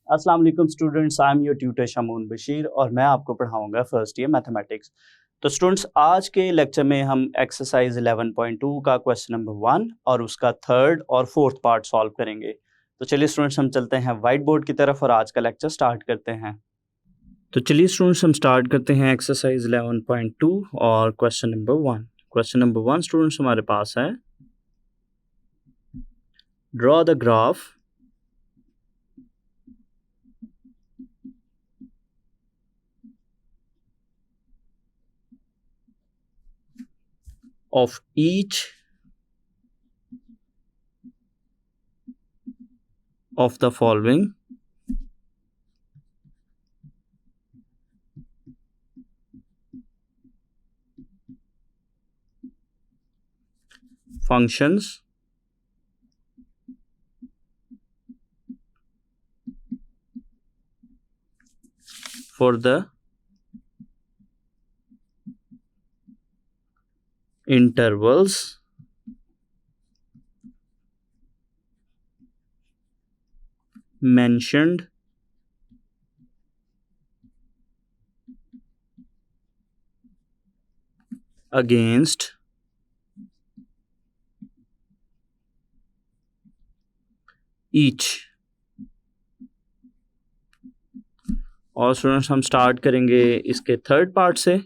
अस्सलाम वालेकुम students, I am your tutor Shamoon Bashir और मैं आपको पढ़ाऊंगा फर्स्ट ईयर मैथमेटिक्स। तो स्टूडेंट्स, आज के लेक्चर में हम एक्सरसाइज 11.2 का क्वेश्चन नंबर 1 और उसका थर्ड और फोर्थ पार्ट सॉल्व करेंगे। तो चलिए स्टूडेंट्स, हम चलते हैं वाइट बोर्ड की तरफ और आज का लेक्चर स्टार्ट करते हैं। तो चलिए स्टूडेंट्स, हम स्टार्ट करते हैं एक्सरसाइज 11.2 और question number 1। Question number 1 students हमारे पास है, draw the graph of each of the following functions for the intervals mentioned against each। और स्टूडेंट्स हम स्टार्ट करेंगे इसके थर्ड पार्ट से,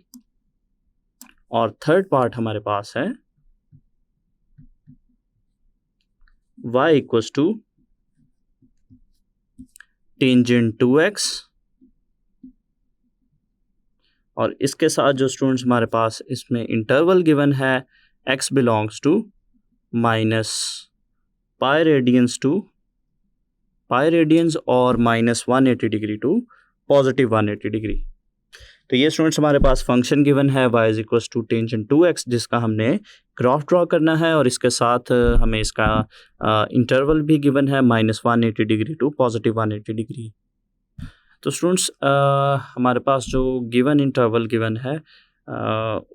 और थर्ड पार्ट हमारे पास है y equals to tangent 2x, और इसके साथ जो स्टूडेंट्स हमारे पास इसमें इंटरवल गिवन है x belongs to minus pi radians to pi radians और minus 180 degree to positive 180 degree. तो ये स्टूडेंट्स हमारे पास फंक्शन गिवन है y is equals to tangent 2x, जिसका हमने ग्राफ ड्रॉ करना है, और इसके साथ हमें इसका इंटरवल भी गिवन है minus 180 degree to positive 180 degree. तो स्टूडेंट्स हमारे पास जो गिवन इंटरवल गिवन है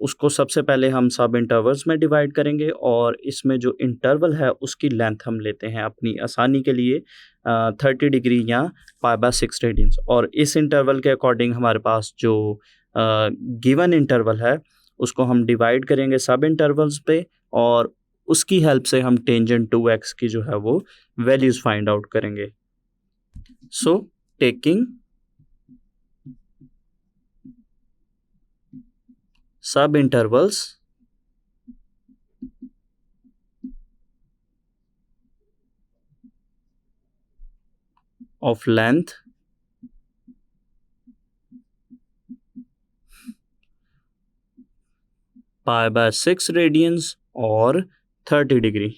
उसको सबसे पहले हम सब इंटरवल्स में डिवाइड करेंगे, और इसमें जो इंटरवल है उसकी लेंथ हम लेते हैं अपनी आसानी के लिए 30 डिग्री या π/6 रेडियंस। और इस इंटरवल के अकॉर्डिंग हमारे पास जो गिवन इंटरवल है उसको हम डिवाइड करेंगे सब इंटरवल्स पे, और उसकी हेल्प से हम टेंजेंट 2x की जो है वो वैल्यूज़ फाइंड आउट करेंगे। सो टेकिंग सब इंटरवल्स of length π/6 रेडियंस और 30 डिग्री।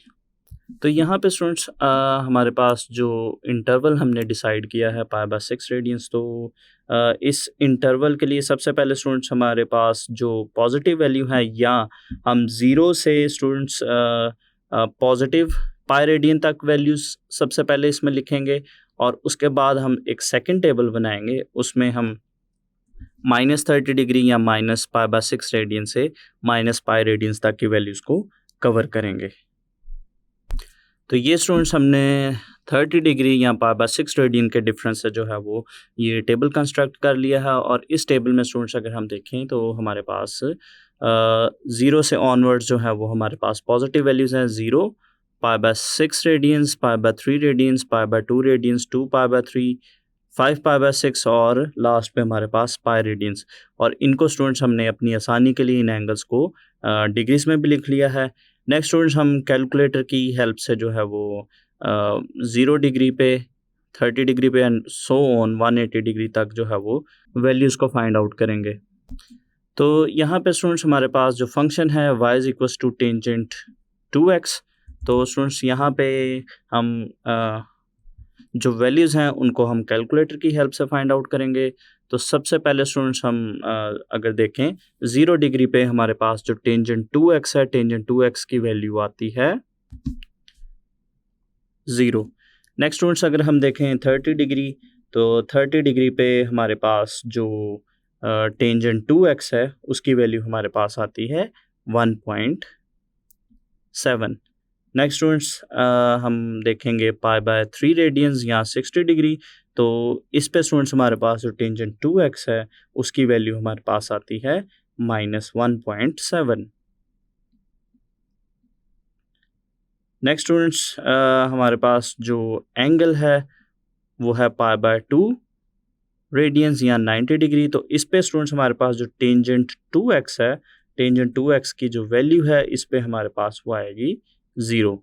तो यहाँ पे स्टूडेंट्स हमारे पास जो इंटरवल हमने डिसाइड किया है π/6 रेडियंस, तो इस इंटरवल के लिए सबसे पहले स्टूडेंट्स हमारे पास जो पॉजिटिव वैल्यू है, या हम ज़ीरो से स्टूडेंट्स पॉजिटिव पाई रेडियन तक वैल्यूज़ सबसे पहले इसमें लिखेंगे, और उसके बाद हम एक सेकंड टेबल बनाएंगे, उसमें हम -30 डिग्री या माइनस π/6 रेडियन से माइनस पाई रेडियंस तक की वैल्यूज़ को कवर करेंगे। तो ये स्टूडेंट्स हमने 30 डिग्री या π/6 रेडियन के डिफरेंस से जो है वो ये टेबल कंस्ट्रक्ट कर लिया है, और इस टेबल में स्टूडेंट्स अगर हम देखें तो हमारे पास 0 से ऑनवर्ड्स जो है वो हमारे पास पॉजिटिव वैल्यूज़ हैं। 0, π/6 रेडियंस, π/3 रेडियंस, π/2 रेडियंस, 2 π/3, 5 π/6 और लास्ट पे हमारे पास पाई रेडियंस। और इनको स्टूडेंट्स हमने अपनी आसानी के लिए इन एंगल्स को डिग्रीज में भी लिख लिया है। नेक्स्ट स्टूडेंट्स हम कैलकुलेटर की हेल्प से जो है वो 0 डिग्री पे, 30 डिग्री पे एंड सो ऑन 180 डिग्री तक जो है वो वैल्यूज़ को फाइंड आउट करेंगे। तो यहाँ पे स्टूडेंट्स हमारे पास जो फंक्शन है y is equals to tangent 2x, तो स्टूडेंट्स यहाँ पे हम जो वैल्यूज़ हैं उनको हम कैलकुलेटर की हेल्प से फाइंड आउट करेंगे। तो सबसे पहले स्टूडेंट्स हम अगर देखें 0 डिग्री पे हमारे पास जो टेंजेंट 2x है, टेंजेंट 2x की वैल्यू आती है 0। नेक्स्ट स्टूडेंट्स अगर हम देखें 30 डिग्री, तो 30 डिग्री पे हमारे पास जो टेंजेंट 2x है उसकी वैल्यू हमारे पास आती है 1.7। नेक्स्ट स्टूडेंट्स हम देखेंगे π/3 रेडियंस या 60 डिग्री, तो इस पे स्टूडेंट्स हमारे पास जो टेंजेंट 2x है उसकी वैल्यू हमारे पास आती है -1.7। नेक्स्ट स्टूडेंट्स हमारे पास जो एंगल है वो है π/2 रेडियंस या 90 डिग्री। तो इस पे स्टूडेंट्स हमारे पास जो टेंजेंट 2x है, टेंजेंट 2x की जो वैल्यू है इस पे हमारे पास वो आएगी 0।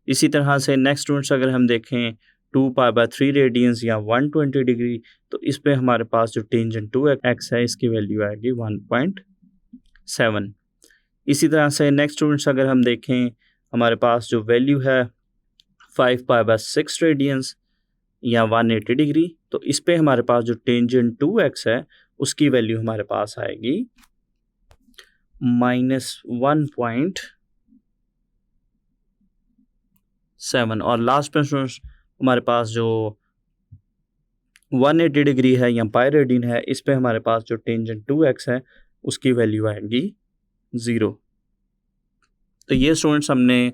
इसी तरह से नेक्स्ट स्टूडेंट्स अगर हम देखें 2π/3 रेडियंस या 120 डिग्री, तो इस पे हमारे पास जो टेंजेंट 2x है इसकी वैल्यू आएगी 1.7। इसी तरह से नेक्स्ट स्टूडेंट्स अगर हम देखें हमारे पास जो वैल्यू है 5π/6 रेडियंस या 180 डिग्री, तो इस पे हमारे पास जो टेंजेंट 2x है उसकी वैल्यू हमारे पास आएगी -1.7। और लास्ट पे हमारे पास जो 180 डिग्री है या पाई रेडियन है, इस पे हमारे पास जो टेंजेंट 2x है उसकी वैल्यू आएगी 0। तो ये स्टूडेंट्स हमने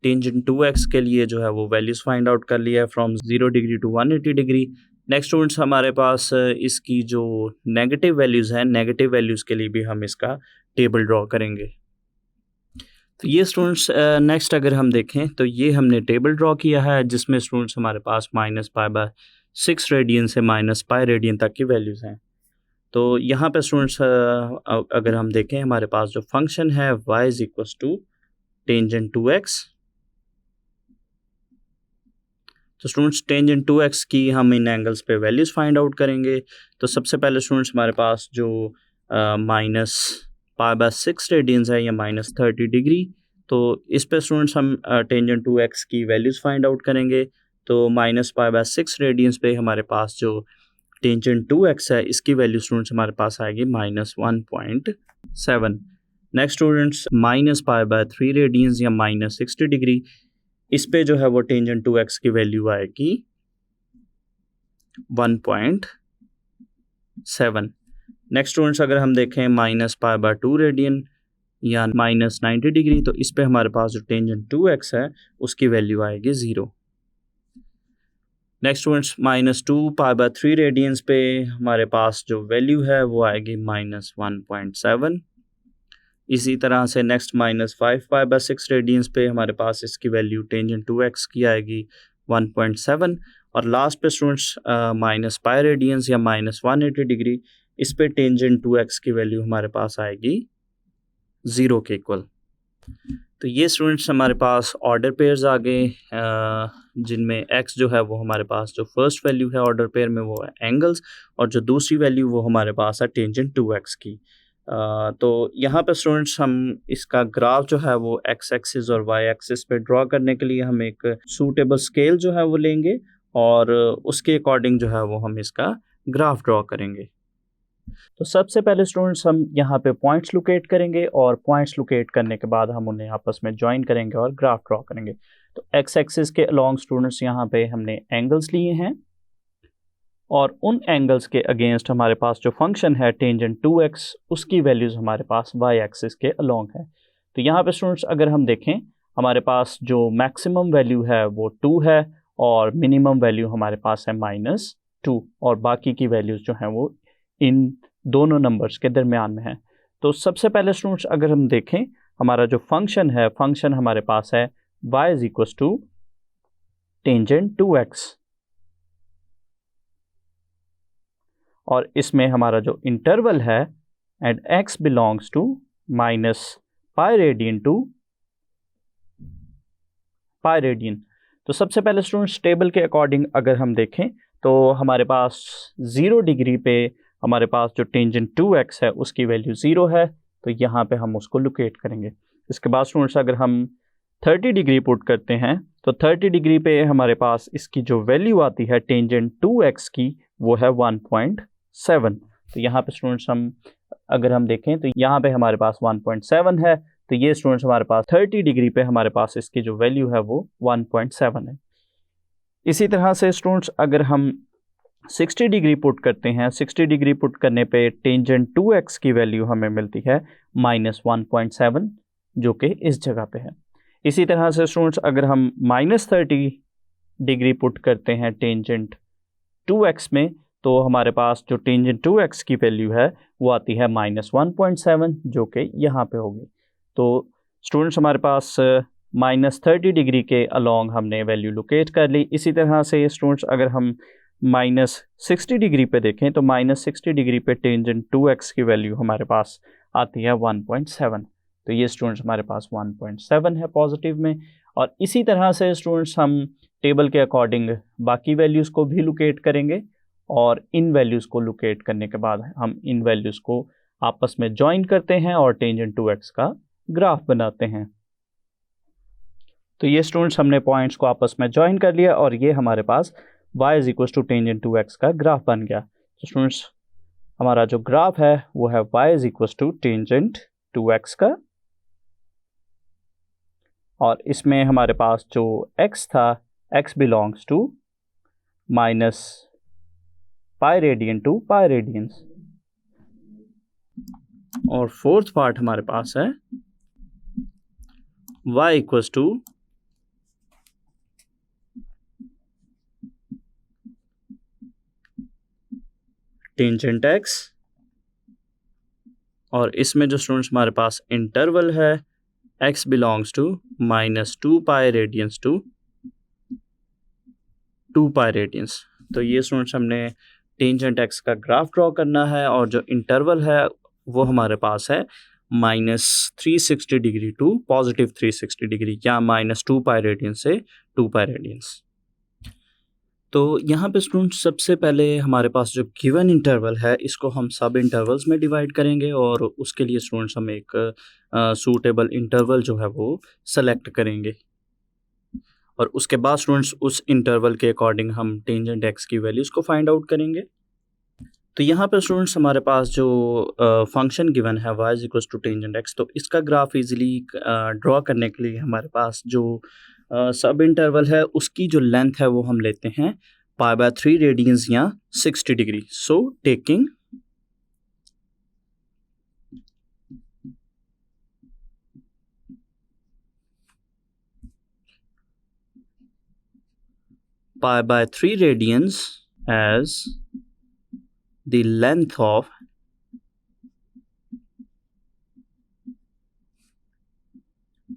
टेंजेंट 2x के लिए जो है वो वैल्यूज़ फाइंड आउट कर लिया है from 0 degree to 180 degree. Next students हमारे पास इसकी जो नेगेटिव वैल्यूज़ हैं, नेगेटिव वैल्यूज़ के लिए भी हम इसका टेबल ड्रॉ करेंगे। तो ये स्टूडेंट्स नेक्स्ट अगर हम देखें तो ये हमने टेबल ड्रॉ किया है जिसमें स्टूडेंट्स हमारे पास -π/6 रेडियन से -π रेडियन तक की वैल्यूज़ हैं। तो यहाँ पे स्टूडेंट्स अगर हम देखें हमारे पास जो फंक्शन है y = टेंजेंट 2x। तो स्टूडेंट्स टेंजेंट 2x की हम इन एंगल्स पे वैल्यूज़ फाइंड आउट करेंगे। तो सबसे पहले स्टूडेंट्स हमारे पास जो -π/6 रेडियंस है या -30 डिग्री, तो इस पे स्टूडेंट्स हम टेंजेंट 2x की वैल्यूज़ फाइंड आउट करेंगे। तो -π/6 रेडियंस पे हमारे पास जो टेंजेंट 2x है इसकी वैल्यू स्टूडेंट्स हमारे पास आएगी -1.7। नेक्स्ट स्टूडेंट्स -π/3 रेडियंस या -60 डिग्री, इस पे जो है वो टेंजेंट 2x की वैल्यू आएगी 1.7। नेक्स्ट स्टूडेंट्स अगर हम देखें -π/2 रेडियन या -90 डिग्री, तो इस पे हमारे पास जो टेंजेंट 2x है उसकी वैल्यू आएगी 0। नेक्स्ट स्टूडेंट्स -2π/3 रेडियंस पे हमारे पास जो वैल्यू है वो आएगी -1.7। इसी तरह से नेक्स्ट -5π/6 रेडियंस पे हमारे पास इसकी वैल्यू टेंजेंट 2x की आएगी 1.7। और लास्ट पे स्टूडेंट्स -π रेडियंस या -180 डिग्री, इस पे टेंजेंट 2x की वैल्यू हमारे पास आएगी 0 के इक्वल। तो ये स्टूडेंट्स हमारे पास ऑर्डर पेयर्स आ गए जिनमें x जो है वो हमारे पास जो फर्स्ट वैल्यू है ऑर्डर पेयर में वो है एंगल्स, और जो दूसरी वैल्यू वो हमारे पास है टेंजेंट 2x की। तो यहाँ पे स्टूडेंट्स हम इसका ग्राफ जो है वो x एक्सिस और y एक्सिस पे ड्रॉ करने के लिए हम एक सूटेबल स्केल जो है वो लेंगे और उसके अकॉर्डिंग जो है वो हम इसका ग्राफ ड्रॉ करेंगे। तो सबसे पहले स्टूडेंट्स हम यहाँ पे पॉइंट्स लोकेट करेंगे और पॉइंट्स लोकेट करने के बाद हम उन्हें आपस में ज्वाइन करेंगे और ग्राफ ड्रॉ करेंगे। तो x एक्सिस के अलोंग स्टूडेंट्स यहाँ पे हमने एंगल्स लिए हैं और उन एंगल्स के अगेंस्ट हमारे पास जो फंक्शन है टेंजेंट 2x उसकी वैल्यूज़ हमारे पास y एक्सिस के अलोंग है। तो यहाँ पे स्टूडेंट्स अगर हम देखें हमारे पास जो मैक्सिमम वैल्यू है वो 2 है और मिनिमम वैल्यू हमारे पास है -2 और बाकी की वैल्यूज़ जो हैं वो इन दोनों नंबर्स के दरमियान में है। तो सबसे पहले स्टूडेंट्स अगर हम देखें हमारा जो फंक्शन है, फंक्शन हमारे पास है y = टेंजेंट 2x और इसमें हमारा जो इंटरवल है and x belongs to -π radian to π radian. तो सबसे पहले स्टूडेंट्स टेबल के अकॉर्डिंग अगर हम देखें तो हमारे पास 0 डिग्री पे हमारे पास जो टेंजेंट 2x है उसकी वैल्यू 0 है, तो यहाँ पे हम उसको लोकेट करेंगे। इसके बाद स्टूडेंट्स अगर हम 30 डिग्री पुट करते हैं तो 30 डिग्री पे हमारे पास इसकी जो वैल्यू आती है टेंजेंट 2x की वो है 1.7। तो यहाँ पे स्टूडेंट्स हम अगर हम देखें तो यहाँ पे हमारे पास 1.7 है, तो ये स्टूडेंट्स हमारे पास 30 डिग्री पे हमारे पास इसकी जो वैल्यू है वो 1.7 है। इसी तरह से स्टूडेंट्स अगर हम 60 डिग्री पुट करते हैं, 60 डिग्री पुट करने पे टेंजेंट 2x की वैल्यू हमें मिलती है -1.7 जो कि इस जगह पे है। इसी तरह से स्टूडेंट्स अगर हम -30 डिग्री पुट करते हैं टेंजेंट 2x में, तो हमारे पास जो टेंजेंट 2x की वैल्यू है वो आती है -1.7, जो कि यहाँ पे होगी। तो स्टूडेंट्स हमारे पास -30 डिग्री के अलोंग हमने वैल्यू लोकेट कर ली। इसी तरह से स्टूडेंट्स अगर हम -60 डिग्री पे देखें तो -60 डिग्री पे टेंजेंट 2x की वैल्यू हमारे पास आती है 1.7। तो ये स्टूडेंट्स हमारे पास 1.7 है पॉजिटिव में। और इसी तरह से स्टूडेंट्स हम टेबल के अकॉर्डिंग बाकी वैल्यूज़ को भी लोकेट करेंगे, और इन वैल्यूज़ को लोकेट करने के बाद हम इन वैल्यूज़ को आपस में जॉइन करते हैं और टेंजेंट 2x का ग्राफ बनाते हैं। तो ये स्टूडेंट्स हमने पॉइंट्स को आपस में जॉइन कर लिया और ये हमारे पास y equals to tangent 2x का ग्राफ बन गया। तो स्टूडेंट्स हमारा जो ग्राफ है वो है y equals to tangent 2x का, और इसमें हमारे पास जो x था x belongs to -pi radian to pi radians, और फोर्थ पार्ट हमारे पास है y equals to tangent x, और इसमें जो स्टूडेंट्स हमारे पास इंटरवल है x belongs to -2 pi radians to 2 pi radians. तो ये स्टूडेंट्स हमने टेंजेंट x का ग्राफ ड्रॉ करना है, और जो इंटरवल है वो हमारे पास है -360 डिग्री टू +360 डिग्री, या -2 पाई रेडियंस से 2 पाई रेडियंस। तो यहाँ पे स्टूडेंट्स सबसे पहले हमारे पास जो गिवन इंटरवल है इसको हम सब इंटरवल्स में डिवाइड करेंगे, और उसके लिए स्टूडेंट्स हम एक सूटेबल इंटरवल जो है वो सेलेक्ट करेंगे, और उसके बाद स्टूडेंट्स उस इंटरवल के अकॉर्डिंग हम टेंजेंट x की वैल्यूज़ को फाइंड आउट करेंगे। तो यहाँ पे स्टूडेंट्स हमारे पास जो फंक्शन गिवन है y equals to tangent x, तो इसका ग्राफ इजीली ड्रॉ करने के लिए हमारे पास जो सब इंटरवल है उसकी जो लेंथ है वो हम लेते हैं π/3 रेडियंस या 60 डिग्री। So taking π/3 radians as the length of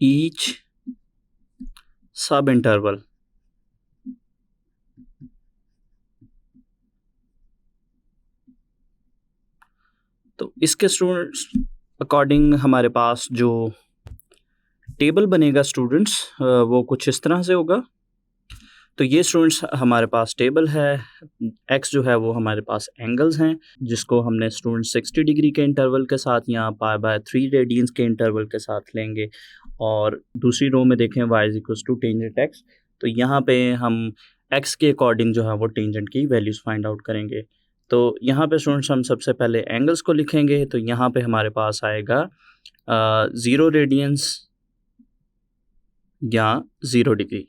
each sub interval, तो इसके स्टूडेंट्स अकॉर्डिंग हमारे पास जो टेबल बनेगा स्टूडेंट्स वो कुछ इस तरह से होगा। तो ये स्टूडेंट्स हमारे पास टेबल है, x जो है वो हमारे पास एंगल्स हैं जिसको हमने स्टूडेंट 60 डिग्री के इंटरवल के साथ या π/3 रेडियंस के इंटरवल के साथ लेंगे, और दूसरी रो में देखें y equals to tangent x, तो यहाँ पे हम x के अकॉर्डिंग जो है वो टेंजेंट की वैल्यूज़ फाइंड आउट करेंगे। तो यहाँ पे स्टूडेंट्स हम सबसे पहले एंगल्स को लिखेंगे, तो यहाँ पे हमारे पास आएगा 0 रेडियंस या 0 डिग्री।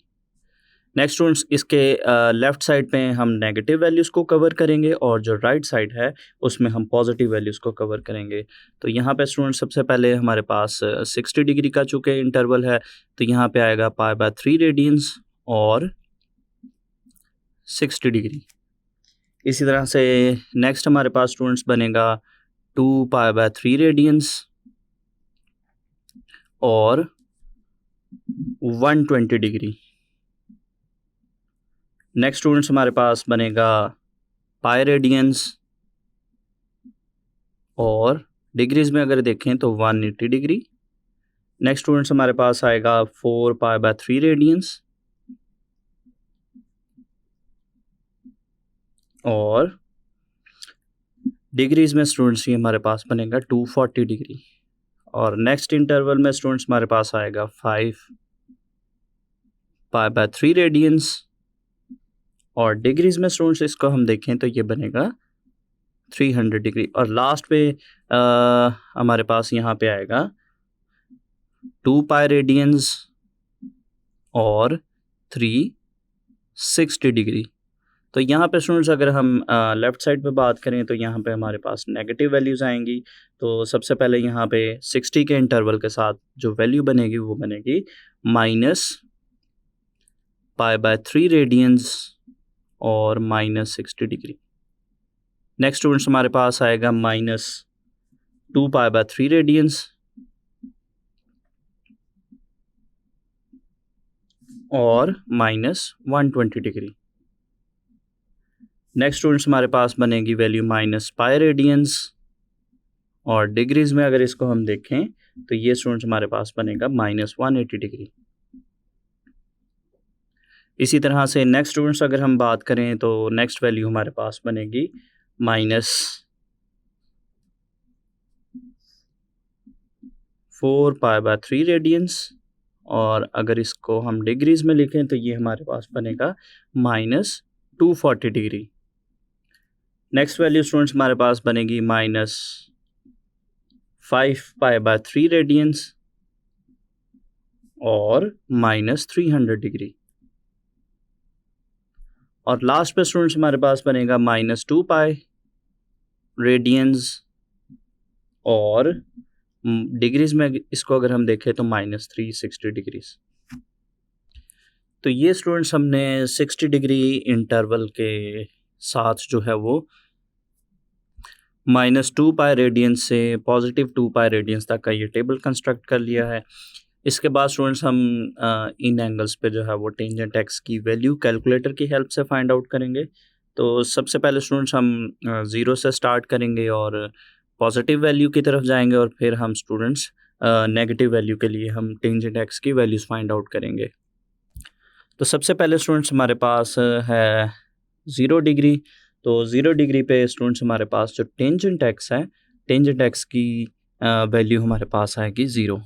नेक्स्ट स्टूडेंट्स इसके लेफ़्ट साइड पे हम नेगेटिव वैल्यूज़ को कवर करेंगे, और जो राइट साइड है उसमें हम पॉजिटिव वैल्यूज़ को कवर करेंगे। तो यहाँ पे स्टूडेंट्स सबसे पहले हमारे पास 60 डिग्री का चूँकि इंटरवल है, तो यहाँ पे आएगा π/3 रेडियंस और 60 डिग्री। इसी तरह से नेक्स्ट हमारे पास स्टूडेंट्स बनेगा 2 π/3 रेडियंस और 120 डिग्री। नेक्स्ट स्टूडेंट्स हमारे पास बनेगा पाई रेडियंस, और डिग्रीज में अगर देखें तो 180 डिग्री। नेक्स्ट स्टूडेंट्स हमारे पास आएगा 4 π/3 रेडियंस, और डिग्रीज में स्टूडेंट्स ये हमारे पास बनेगा 240 डिग्री। और नेक्स्ट इंटरवल में स्टूडेंट्स हमारे पास आएगा 5 π/3 रेडियंस, और डिग्रीज में स्टूडेंट्स इसको हम देखें तो ये बनेगा 300 डिग्री। और लास्ट पे हमारे पास यहाँ पे आएगा 2 पाई रेडियंस और 360 डिग्री। तो यहाँ पे स्टूडेंट्स अगर हम लेफ़्ट साइड पे बात करें तो यहाँ पे हमारे पास नेगेटिव वैल्यूज़ आएंगी। तो सबसे पहले यहाँ पे 60 के इंटरवल के साथ जो वैल्यू बनेगी वो बनेगी -π/3 रेडियंस और -60 डिग्री। नेक्स्ट स्टूडेंट्स हमारे पास आएगा -2π/3 रेडियंस और -120 डिग्री। नेक्स्ट स्टूडेंट्स हमारे पास बनेगी वैल्यू -π रेडियंस और डिग्रीज में अगर इसको हम देखें तो ये स्टूडेंट्स हमारे पास बनेगा -180 डिग्री। इसी तरह से नेक्स्ट स्टूडेंट्स अगर हम बात करें तो नेक्स्ट वैल्यू हमारे पास बनेगी -4π/3 रेडियंस और अगर इसको हम डिग्रीज में लिखें तो ये हमारे पास बनेगा -240 डिग्री। नेक्स्ट वैल्यू स्टूडेंट्स हमारे पास बनेगी -5π/3 रेडियंस और -300 डिग्री। और लास्ट पे स्टूडेंट्स हमारे पास बनेगा -2π रेडियंस और डिग्रीज में इसको अगर हम देखें तो -360 डिग्रीज। तो ये स्टूडेंट्स हमने 60 डिग्री इंटरवल के साथ जो है वो -2π रेडियंस से +2π रेडियंस तक का ये टेबल कंस्ट्रक्ट कर लिया है। इसके बाद स्टूडेंट्स हम इन एंगल्स पे जो है वो टेंजेंट एक्स की वैल्यू कैलकुलेटर की हेल्प से फाइंड आउट करेंगे। तो सबसे पहले स्टूडेंट्स हम 0 से स्टार्ट करेंगे और पॉजिटिव वैल्यू की तरफ जाएंगे और फिर हम स्टूडेंट्स नेगेटिव वैल्यू के लिए हम टेंजेंट एक्स की वैल्यूज़ फाइंड आउट करेंगे। तो सबसे पहले स्टूडेंट्स हमारे पास है 0 डिग्री। तो 0 डिग्री पे स्टूडेंट्स हमारे पास जो टेंजेंट एक्स है, टेंजेंट एक्स की वैल्यू हमारे पास आएगी 0।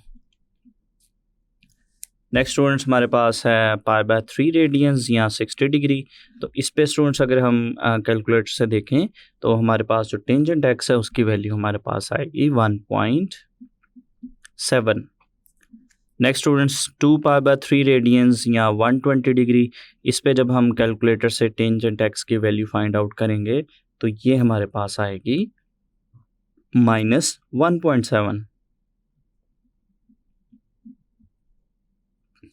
नेक्स्ट स्टूडेंट्स हमारे पास है π/3 रेडियंस या 60 डिग्री। तो इस पे स्टूडेंट्स अगर हम कैलकुलेटर से देखें तो हमारे पास जो टेंजेंट एक्स है उसकी वैल्यू हमारे पास आएगी 1.7। नेक्स्ट स्टूडेंट्स 2π/3 रेडियंस या 120 डिग्री। इस पे जब हम कैलकुलेटर से टेंजेंट एक्स की वैल्यू फाइंड आउट करेंगे तो ये हमारे पास आएगी -1.7।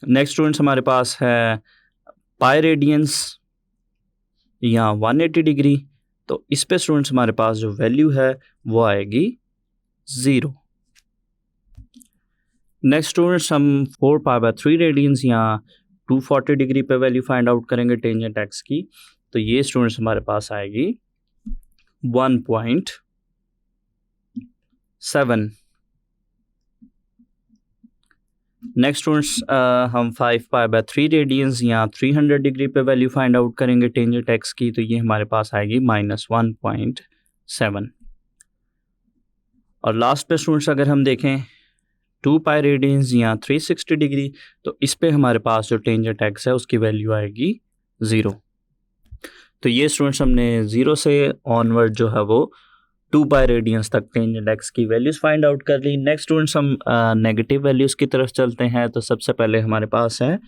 नेक्स्ट स्टूडेंट्स हमारे पास है पाई रेडियंस या 180 डिग्री। तो इस पे स्टूडेंट्स हमारे पास जो वैल्यू है वो आएगी 0। नेक्स्ट स्टूडेंट्स हम 4π/3 रेडियंस या 240 डिग्री पे वैल्यू फाइंड आउट करेंगे टेंजेंट एक्स की। तो ये स्टूडेंट्स हमारे पास आएगी 1.7। नेक्स्ट स्टूडेंट्स हम 5π/3 रेडियंस या 300 डिग्री पे वैल्यू फाइंड आउट करेंगे टेंजेंट एक्स की। तो ये हमारे पास आएगी -1.7। और लास्ट पे स्टूडेंट्स अगर हम देखें 2π रेडियंस या 360 डिग्री तो इस पे हमारे पास जो टेंजेंट एक्स है उसकी वैल्यू आएगी 0। तो ये स्टूडेंट्स हमने 0 से ऑनवर्ड जो है वो 2π रेडियंस तक टेंजेंट एक्स की वैल्यूज़ फाइंड आउट कर ली। नेक्स्ट स्टूडेंट्स हम नेगेटिव वैल्यूज़ की तरफ चलते हैं। तो सबसे पहले हमारे पास है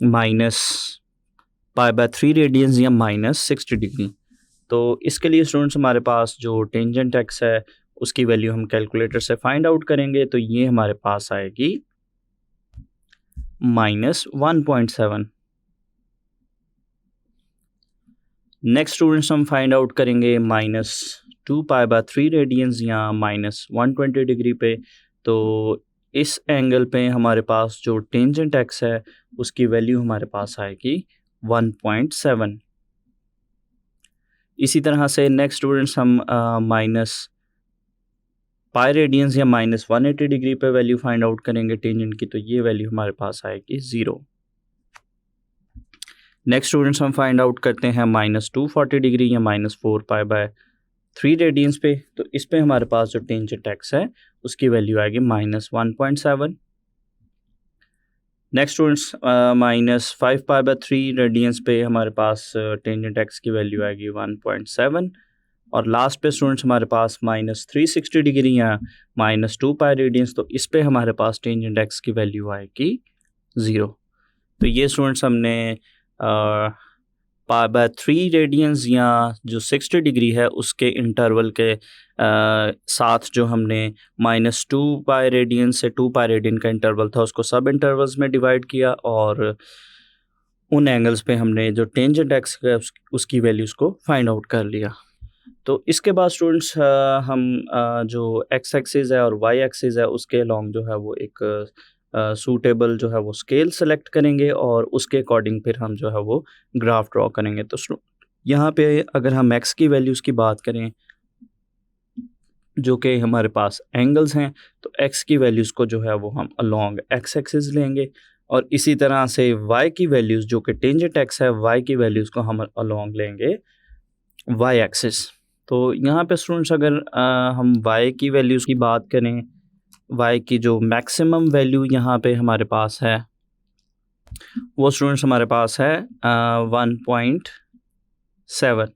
-π/3 रेडियंस या -60 डिग्री। तो इसके लिए स्टूडेंट्स हमारे पास जो टेंजेंट एक्स है उसकी वैल्यू हम कैलकुलेटर से फाइंड आउट करेंगे। तो ये हमारे पास आएगी -1.7। नेक्स्ट स्टूडेंट्स हम फाइंड आउट करेंगे -2π/3 रेडियंस या -120 डिग्री पे। तो इस एंगल पे हमारे पास जो टेंजेंट एक्स है उसकी वैल्यू हमारे पास आएगी 1.7। इसी तरह से नेक्स्ट स्टूडेंट्स हम -π रेडियंस या -180 डिग्री पे वैल्यू फाइंड आउट करेंगे टेंजेंट की। तो ये वैल्यू हमारे पास आएगी 0। नेक्स्ट स्टूडेंट्स हम फाइंड आउट करते हैं -240 डिग्री या -4π/3 रेडियंस पे। तो इस पे हमारे पास जो टेंजेंट एक्स है उसकी वैल्यू आएगी -1.7। नेक्स्ट स्टूडेंट्स -5π/3 रेडियंस पे हमारे पास टेंजेंट एक्स की वैल्यू आएगी 1.7। और लास्ट पे स्टूडेंट्स हमारे पास -360 डिग्री या -2π रेडियंस। तो इस पे हमारे पास टेंजेंट एक्स की वैल्यू आएगी 0। तो ये स्टूडेंट्स हमने π/3 रेडियंस या जो 60 डिग्री है उसके इंटरवल के साथ जो हमने -2π रेडियन से 2π रेडियन का इंटरवल था उसको सब इंटरवल्स में डिवाइड किया और उन एंगल्स पे हमने जो टेंजेंट एक्स है उसकी वैल्यूज़ को फाइंड आउट कर लिया। तो इसके बाद स्टूडेंट्स हम जो एक्स एक्सिस है और वाई एक्सिस है उसके अलोंग जो है वो एक सूटेबल जो है वो स्केल सेलेक्ट करेंगे और उसके अकॉर्डिंग फिर हम जो है वो ग्राफ ड्रॉ करेंगे। तो यहाँ पे अगर हम एक्स की वैल्यूज़ की बात करें जो कि हमारे पास एंगल्स हैं, तो एक्स की वैल्यूज़ को जो है वो हम अलोंग एक्स एक्सिस लेंगे और इसी तरह से वाई की वैल्यूज़ जो कि टेंजेंट एक्स है, वाई की वैल्यूज़ को हम अलोंग लेंगे वाई एक्सिस। तो यहाँ पे स्टूडेंट्स अगर हम वाई की वैल्यूज़ की बात करें, वाई की जो मैक्सिमम वैल्यू यहाँ पे हमारे पास है वो स्टूडेंट्स हमारे पास है 1.7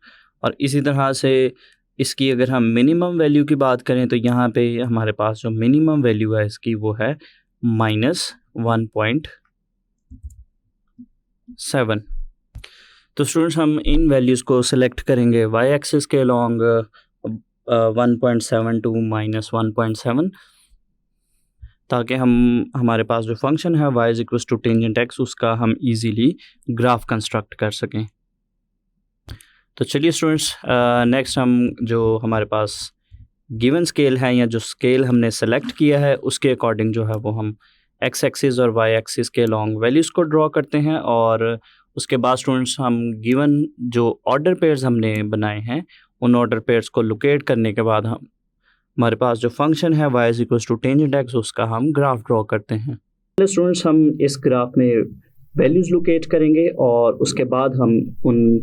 और इसी तरह से इसकी अगर हम मिनिमम वैल्यू की बात करें तो यहाँ पे हमारे पास जो मिनिमम वैल्यू है इसकी वो है -1.7। तो स्टूडेंट्स हम इन वैल्यूज़ को सिलेक्ट करेंगे वाई एक्सिस के अलोंग 1.7 टू -1.7 ताकि हमारे पास जो फंक्शन है y is equal to tangent X उसका हम इजीली ग्राफ कंस्ट्रक्ट कर सकें। तो चलिए स्टूडेंट्स नेक्स्ट हम जो हमारे पास गिवन स्केल है या जो स्केल हमने सेलेक्ट किया है उसके अकॉर्डिंग जो है वो हम एक्स एक्सिस और वाई एक्सिस के लॉन्ग वैल्यूज़ को ड्रॉ करते हैं और उसके बाद स्टूडेंट्स हम गिवन जो ऑर्डर पेयर्स हमने बनाए हैं उन ऑर्डर पेयर्स को लोकेट करने के बाद हमारे पास जो फंक्शन है y is equal to tangent X उसका हम ग्राफ ड्रॉ करते हैं। पहले स्टूडेंट्स हम इस ग्राफ में वैल्यूज़ लोकेट करेंगे और उसके बाद हम उन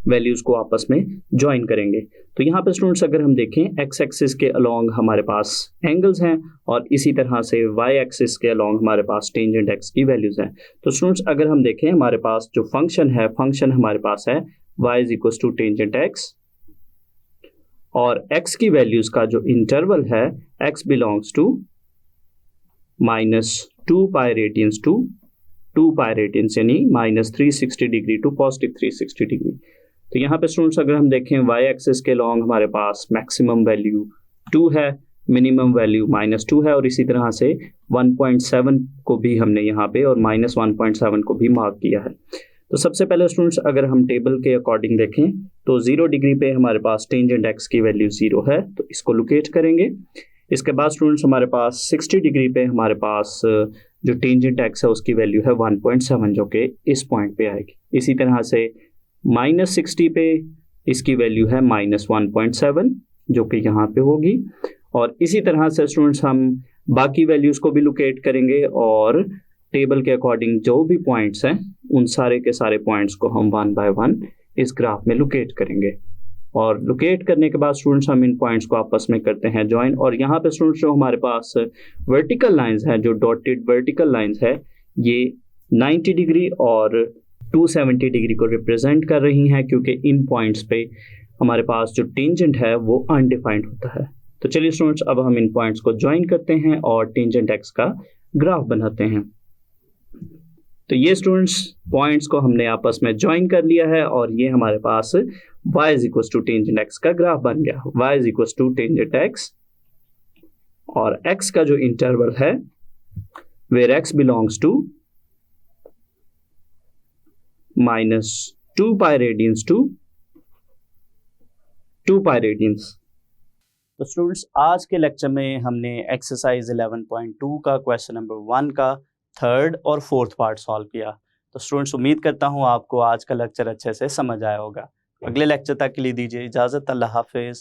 वैल्यूज़ को आपस में ज्वाइन करेंगे। तो यहाँ पे स्टूडेंट्स अगर हम देखें एक्स एक्सिस के अलोंग हमारे पास एंगल्स हैं और इसी तरह से वाई एक्सिस के अलोंग हमारे पास टेंजेंट एक्स की वैल्यूज़ हैं। तो स्टूडेंट्स अगर हम देखें हमारे पास जो फंक्शन हमारे पास है y is equal to tangent X और x की वैल्यूज़ का जो इंटरवल है x belongs to -2 pi radians to 2 pi radians यानी -360 डिग्री टू +360 डिग्री। तो यहाँ पे स्टूडेंट्स अगर हम देखें y एक्सिस के लॉन्ग हमारे पास मैक्सिमम वैल्यू 2 है, मिनिमम वैल्यू -2 है और इसी तरह से 1.7 को भी हमने यहाँ पे और -1.7 को भी मार्क किया है। तो सबसे पहले स्टूडेंट्स अगर हम टेबल के अकॉर्डिंग देखें तो 0 डिग्री पे हमारे पास टेंजेंट एक्स की वैल्यू 0 है, तो इसको लोकेट करेंगे। इसके बाद स्टूडेंट्स हमारे पास 60 डिग्री पे हमारे पास जो टेंजेंट एक्स है उसकी वैल्यू है 1.7 जो कि इस पॉइंट पे आएगी। इसी तरह से -60 पे इसकी वैल्यू है -1.7 जो कि यहाँ पे होगी और इसी तरह से स्टूडेंट्स हम बाकी वैल्यूज़ को भी लोकेट करेंगे और टेबल के अकॉर्डिंग जो भी पॉइंट्स हैं उन सारे के सारे पॉइंट्स को हम 1 बाय 1 इस ग्राफ में लोकेट करेंगे और लोकेट करने के बाद स्टूडेंट्स हम इन पॉइंट्स को आपस में करते हैं ज्वाइन। और यहाँ पे स्टूडेंट्स जो हमारे पास वर्टिकल लाइंस हैं, जो डॉटेड वर्टिकल लाइंस है, ये 90 डिग्री और 270 डिग्री को रिप्रेजेंट कर रही हैं क्योंकि इन पॉइंट्स पे हमारे पास जो टेंजेंट है वो अनडिफाइंड होता है। तो चलिए स्टूडेंट्स अब हम इन पॉइंट्स को ज्वाइन करते हैं और टेंजेंट एक्स का ग्राफ बनाते हैं। तो ये स्टूडेंट्स पॉइंट्स को हमने आपस में ज्वाइन कर लिया है और ये हमारे पास y is equal to tangent X का ग्राफ बन गया। y is equal to tangent X और x का जो इंटरवल है where x belongs to -2 pi radians to 2 pi radians. तो स्टूडेंट्स आज के लेक्चर में हमने एक्सरसाइज 11.2 का क्वेश्चन नंबर 1 का थर्ड और फोर्थ पार्ट सॉल्व किया। तो स्टूडेंट्स उम्मीद करता हूँ आपको आज का लेक्चर अच्छे से समझ आया होगा। अगले लेक्चर तक के लिए दीजिए इजाज़त। अल्लाह हाफिज़।